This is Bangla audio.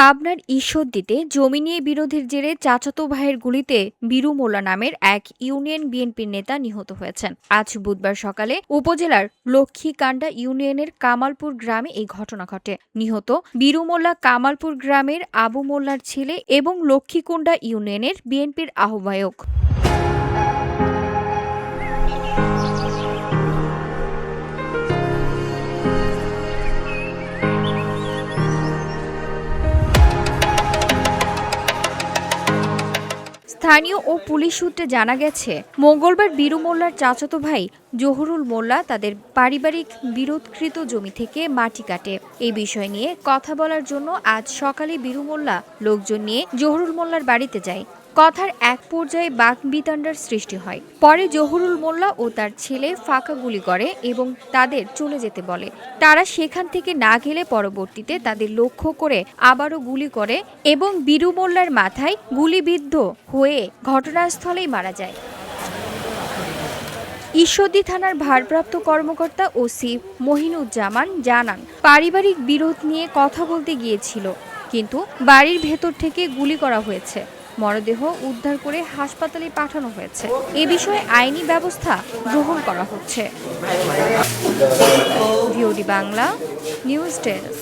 পাবনার ঈশ্বরদীতে জমি নিয়ে বিরোধের জেরে চাচাতো ভাইয়ের গুলিতে বীরু মোল্লা নামের এক ইউনিয়ন বিএনপির নেতা নিহত হয়েছেন। আজ বুধবার সকালে উপজেলার লক্ষ্মীকান্দা ইউনিয়নের কামালপুর গ্রামে এই ঘটনা ঘটে। নিহত বীরু মোল্লা কামালপুর গ্রামের আবু মোল্লার ছেলে এবং লক্ষ্মীকুণ্ডা ইউনিয়নের বিএনপির আহ্বায়ক। স্থানীয় ও পুলিশ সূত্রে জানা গেছে, মঙ্গলবার বীরু মোল্লার চাচাতো ভাই জহুরুল মোল্লা তাদের পারিবারিক বিরোধকৃত জমি থেকে মাটি কাটে। এই বিষয় নিয়ে কথা বলার জন্য আজ সকালে বীরু মোল্লা লোকজন নিয়ে জহুরুল মোল্লার বাড়িতে যায়। কথার এক পর্যায়ে বাকবিতণ্ডার সৃষ্টি হয়। পরে জহুরুল মোল্লা ও তার ছেলে ফাঁকা গুলি করে এবং তাদের চলে যেতে বলে। তারা সেখান থেকে না গেলে পরবর্তীতে তাদের লক্ষ্য করে আবারও গুলি করে এবং বীরু মোল্লার মাথায় গুলিবিদ্ধ হয়ে ঘটনাস্থলেই মারা যায়। ঈশ্বরদী থানার ভারপ্রাপ্ত কর্মকর্তা ওসি মহিনুজ্জামান জানান, পারিবারিক বিরোধ নিয়ে কথা বলতে গিয়েছিল, কিন্তু বাড়ির ভেতর থেকে গুলি করা হয়েছে। মরদেহ উদ্ধার করে হাসপাতালে পাঠানো হয়েছে। এ বিষয়ে আইনি ব্যবস্থা গ্রহণ করা হচ্ছে। VOD Bangla news desk.